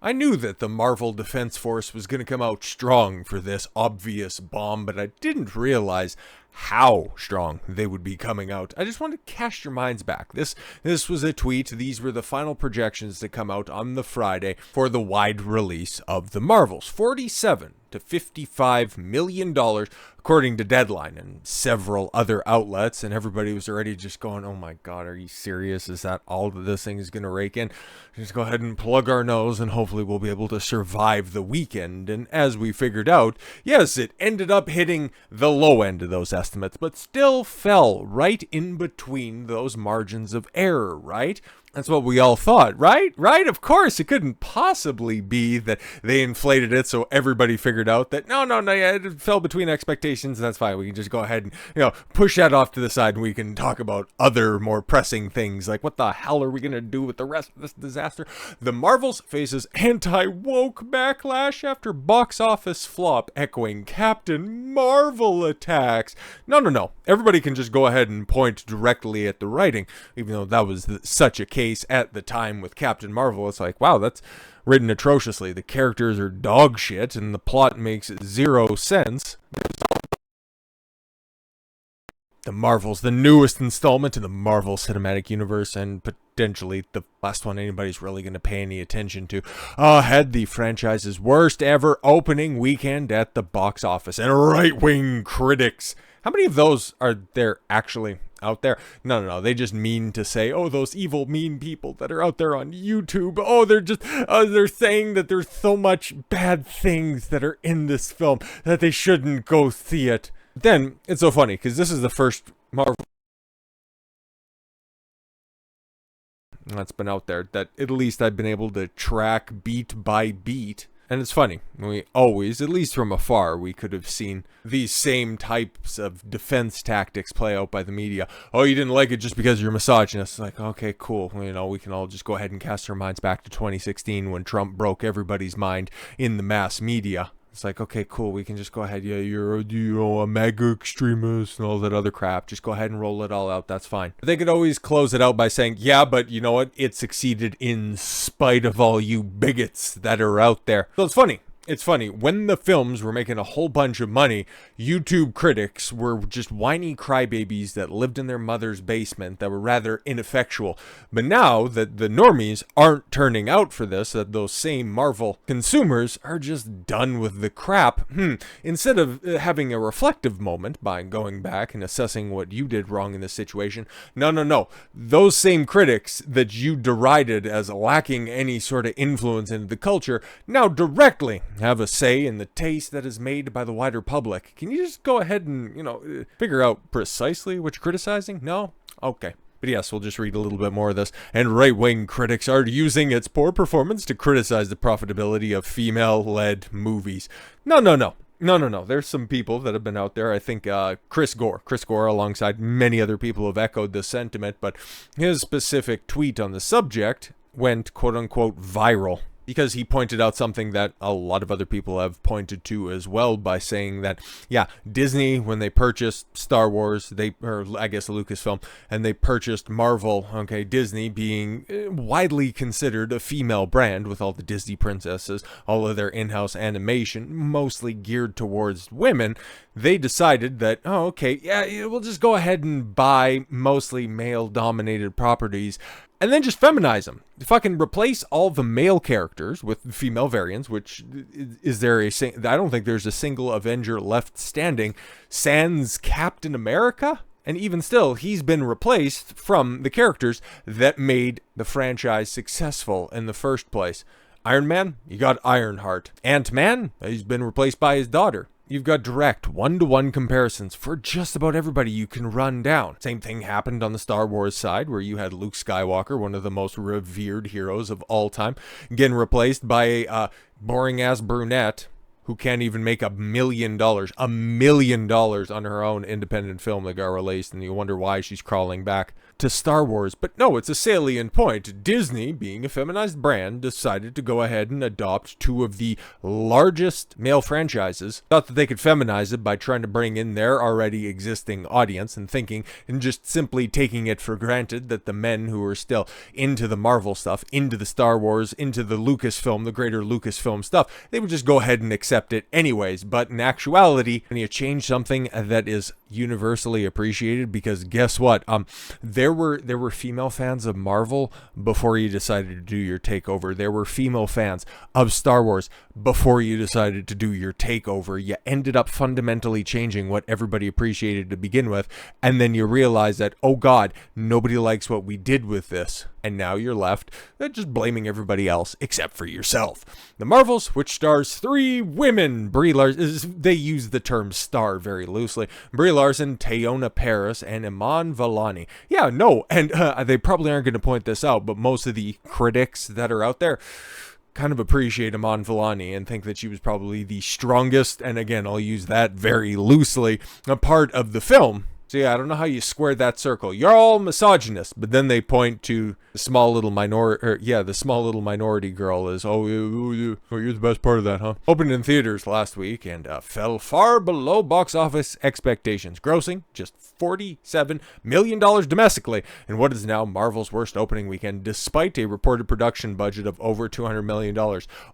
I knew that the Marvel Defense Force was going to come out strong for this obvious bomb, but I didn't realize how strong they would be coming out. I just want to cast your minds back. This was a tweet. These were the final projections to come out on the Friday for the wide release of the Marvels. 47 to $55 million, according to Deadline and several other outlets, and everybody was already just going, oh my god, are you serious? Is that all that this thing is going to rake in? Just go ahead and plug our nose, and hopefully we'll be able to survive the weekend. And as we figured out, yes, it ended up hitting the low end of those estimates, but still fell right in between those margins of error, right? That's what we all thought, right? Right? Of course, it couldn't possibly be that they inflated it so everybody figured out that no, yeah, it fell between expectations. That's fine. We can just go ahead and, push that off to the side, and we can talk about other more pressing things like what the hell are we going to do with the rest of this disaster? The Marvels faces anti-woke backlash after box office flop, echoing Captain Marvel attacks. No. Everybody can just go ahead and point directly at the writing, even though that was such a case at the time with Captain Marvel. It's like, wow, that's written atrociously. The characters are dog shit, and the plot makes zero sense. The Marvels, the newest installment in the Marvel Cinematic Universe, and potentially the last one anybody's really going to pay any attention to, had the franchise's worst ever opening weekend at the box office. And right-wing critics, how many of those are there actually out there? No. They just mean to say, oh, those evil, mean people that are out there on YouTube. Oh, they're saying that there's so much bad things that are in this film that they shouldn't go see it. Then it's so funny because this is the first Marvel that's been out there that at least I've been able to track beat by beat. And it's funny, we always, at least from afar, we could have seen these same types of defense tactics play out by the media. Oh, you didn't like it just because you're misogynist. It's like, okay, cool. We can all just go ahead and cast our minds back to 2016 when Trump broke everybody's mind in the mass media. It's like, okay, cool, we can just go ahead, yeah, you're a MAGA extremist and all that other crap. Just go ahead and roll it all out, that's fine. They could always close it out by saying, yeah, but you know what? It succeeded in spite of all you bigots that are out there. So it's funny. When the films were making a whole bunch of money, YouTube critics were just whiny crybabies that lived in their mother's basement that were rather ineffectual. But now that the normies aren't turning out for this, that those same Marvel consumers are just done with the crap, instead of having a reflective moment by going back and assessing what you did wrong in this situation, no. Those same critics that you derided as lacking any sort of influence into the culture now directly have a say in the taste that is made by the wider public. Can you just go ahead and, figure out precisely what you're criticizing? No? Okay. But yes, we'll just read a little bit more of this. And right-wing critics are using its poor performance to criticize the profitability of female-led movies. No. There's some people that have been out there. I think Chris Gore, alongside many other people, have echoed this sentiment, but his specific tweet on the subject went quote-unquote viral, because he pointed out something that a lot of other people have pointed to as well by saying that, yeah, Disney, when they purchased Star Wars, Lucasfilm, and they purchased Marvel, okay, Disney being widely considered a female brand with all the Disney princesses, all of their in-house animation, mostly geared towards women, they decided that, oh, okay, yeah, we'll just go ahead and buy mostly male-dominated properties and then just feminize them. Fucking replace all the male characters with female variants, which is there I don't think there's a single Avenger left standing, sans Captain America? And even still, he's been replaced from the characters that made the franchise successful in the first place. Iron Man, you got Ironheart. Ant-Man, he's been replaced by his daughter. You've got direct one-to-one comparisons for just about everybody you can run down. Same thing happened on the Star Wars side, where you had Luke Skywalker, one of the most revered heroes of all time, getting replaced by a boring-ass brunette who can't even make $1 million on her own independent film that got released, and you wonder why she's crawling back. to Star Wars. But no, it's a salient point. Disney, being a feminized brand, decided to go ahead and adopt two of the largest male franchises. Thought that they could feminize it by trying to bring in their already existing audience and thinking and just simply taking it for granted that the men who are still into the Marvel stuff, into the Star Wars, into the Lucasfilm, the greater Lucasfilm stuff, they would just go ahead and accept it anyways. But in actuality, when you change something that is universally appreciated, because guess what? There were female fans of Marvel before you decided to do your takeover. There were female fans of Star Wars before you decided to do your takeover. You ended up fundamentally changing what everybody appreciated to begin with, and then you realize that, oh God, nobody likes what we did with this. And now you're left just blaming everybody else except for yourself. The Marvels, which stars 3 women, Brie Larson, they use the term star very loosely. Brie Larson, Teyonah Parris, and Iman Vellani. Yeah, no, and they probably aren't going to point this out, but most of the critics that are out there kind of appreciate Iman Vellani and think that she was probably the strongest, and again, I'll use that very loosely, a part of the film. So yeah, I don't know how you square that circle. You're all misogynist, but then they point to the small little minority girl as, you're the best part of that, huh? Opened in theaters last week and fell far below box office expectations, grossing just $47 million domestically in what is now Marvel's worst opening weekend, despite a reported production budget of over $200 million,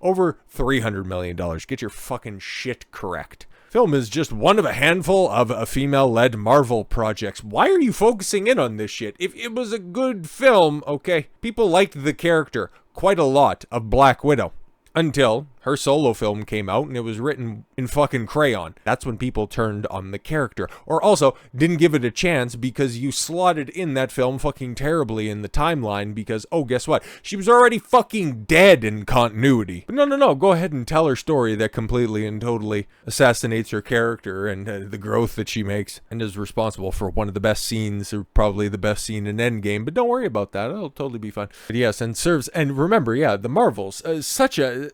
over $300 million. Get your fucking shit correct. Film is just one of a handful of female-led Marvel projects. Why are you focusing in on this shit? If it was a good film, okay, people liked the character quite a lot of Black Widow. Until her solo film came out and it was written in fucking crayon. That's when people turned on the character. Or also didn't give it a chance because you slotted in that film fucking terribly in the timeline because, oh, guess what? She was already fucking dead in continuity. But no, go ahead and tell her story that completely and totally assassinates her character and the growth that she makes and is responsible for one of the best scenes, or probably the best scene in Endgame. But don't worry about that. It'll totally be fun. But yes, and remember, yeah, the Marvels, such a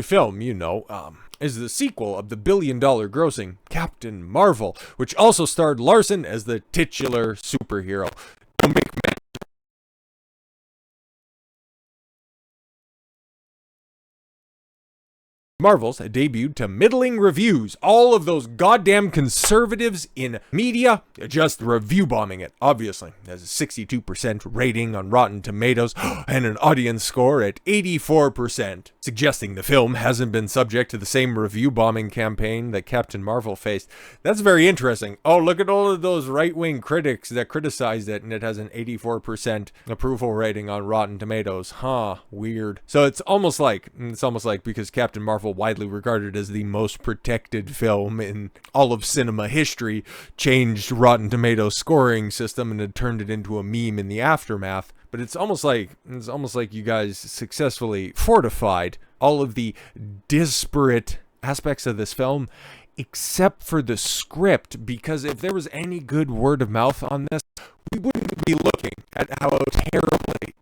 film, is the sequel of the billion-dollar grossing Captain Marvel, which also starred Larson as the titular superhero. Don't make Marvels debuted to middling reviews. All of those goddamn conservatives in media just review bombing it, obviously. It has a 62% rating on Rotten Tomatoes and an audience score at 84%, suggesting the film hasn't been subject to the same review bombing campaign that Captain Marvel faced. That's very interesting. Oh, look at all of those right-wing critics that criticized it, and it has an 84% approval rating on Rotten Tomatoes. Huh, weird. So it's almost like because Captain Marvel, widely regarded as the most protected film in all of cinema history, changed Rotten Tomatoes scoring system and had turned it into a meme in the aftermath. But it's almost like you guys successfully fortified all of the disparate aspects of this film except for the script, because if there was any good word of mouth on this, we wouldn't be looking at how terribly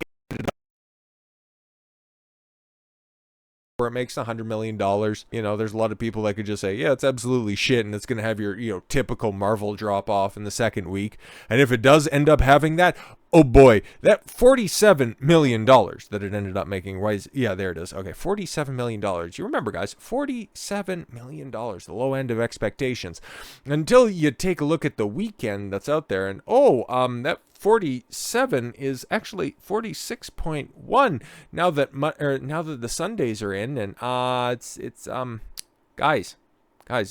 where it makes $100 million. There's a lot of people that could just say, yeah, it's absolutely shit, and it's going to have your typical Marvel drop off in the second week. And if it does end up having that, oh boy, that $47 million that it ended up making, there it is. Okay, $47 million. You remember, guys, $47 million, the low end of expectations. Until you take a look at the weekend that's out there, and that 47 is actually 46.1 now that the Sundays are in, and guys,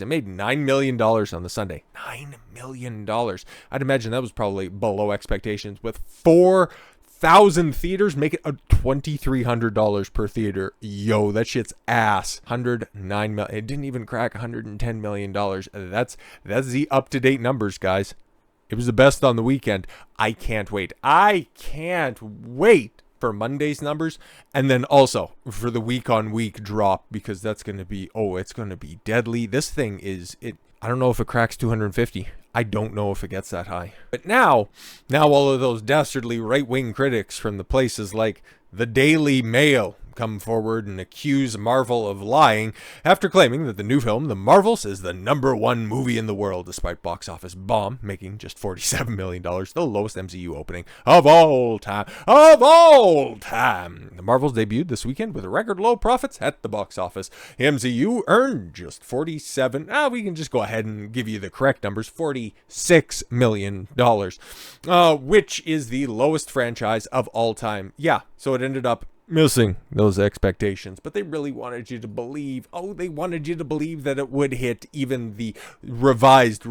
it made $9 million on the Sunday. $9 million. I'd imagine that was probably below expectations, with 4,000 theaters make it $2,300 per theater. Yo, that shit's ass. $109 million. It didn't even crack $110 million. That's the up-to-date numbers, guys. It was the best on the weekend. I can't wait for Monday's numbers, and then also for the week-on-week drop, because that's going to be, it's going to be deadly. This thing I don't know if it cracks 250. I don't know if it gets that high. But now all of those dastardly right-wing critics from the places like the Daily Mail, come forward and accuse Marvel of lying after claiming that the new film, The Marvels, is the #1 movie in the world, despite box office bomb, making just $47 million, the lowest MCU opening of all time. Of all time! The Marvels debuted this weekend with record low profits at the box office. The MCU earned just 47, we can just go ahead and give you the correct numbers, $46 million, which is the lowest franchise of all time. Yeah, so it ended up missing those expectations, but they really wanted you to believe, they wanted you to believe that it would hit even the revised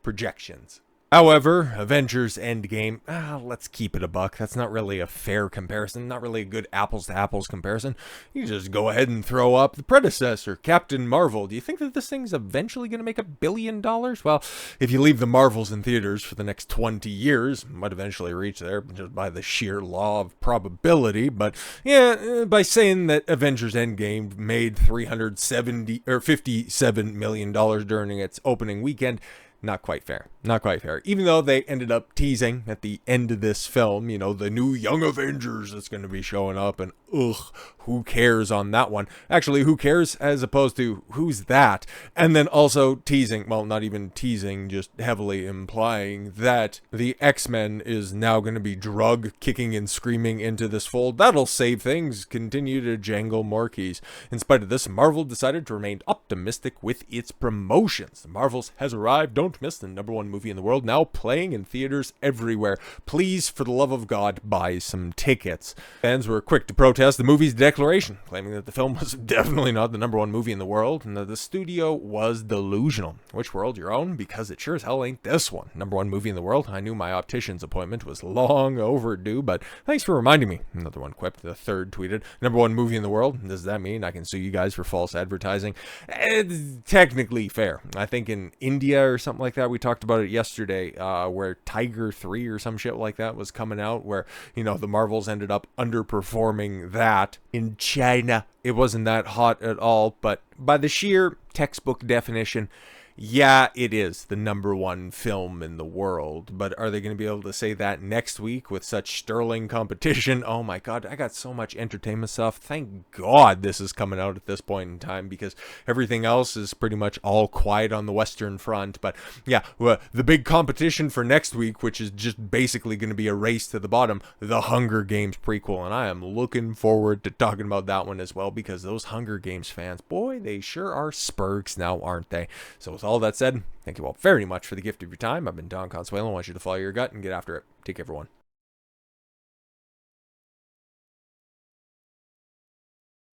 projections. However, Avengers Endgame, let's keep it a buck. That's not really a fair comparison, not really a good apples-to-apples comparison. You just go ahead and throw up the predecessor, Captain Marvel. Do you think that this thing's eventually going to make $1 billion? Well, if you leave the Marvels in theaters for the next 20 years, it might eventually reach there just by the sheer law of probability. But yeah, by saying that Avengers Endgame made $57 million during its opening weekend, not quite fair. Not quite fair. Even though they ended up teasing at the end of this film, the new Young Avengers that's going to be showing up, and who cares on that one? Actually, who cares as opposed to who's that? And then also teasing, well, not even teasing, just heavily implying that the X-Men is now going to be drug kicking and screaming into this fold. That'll save things. Continue to jangle more keys. In spite of this, Marvel decided to remain optimistic with its promotions. The Marvels has arrived. Don't miss the #1 movie in the world, now playing in theaters everywhere. Please, for the love of God, buy some tickets. Fans were quick to protest the movie's declaration, claiming that the film was definitely not the #1 movie in the world, and that the studio was delusional. Which world your own? Because it sure as hell ain't this one. #1 movie in the world. I knew my optician's appointment was long overdue, but thanks for reminding me. Another one quipped. The third tweeted, #1 movie in the world. Does that mean I can sue you guys for false advertising? It's technically fair. I think in India or something like that, we talked about it yesterday, where Tiger 3 or some shit like that was coming out, where, the Marvels ended up underperforming that. In China, it wasn't that hot at all, but by the sheer textbook definition, yeah, it is the #1 film in the world. But are they going to be able to say that next week with such sterling competition? Oh my God, I got so much entertainment stuff. Thank God this is coming out at this point in time, because everything else is pretty much all quiet on the Western Front. But yeah, the big competition for next week, which is just basically going to be a race to the bottom, the Hunger Games prequel. And I am looking forward to talking about that one as well, because those Hunger Games fans, boy, they sure are spurgs now, aren't they? So with all that said, thank you all very much for the gift of your time. I've been Don Consuelo. I want you to follow your gut and get after it. Take care, everyone.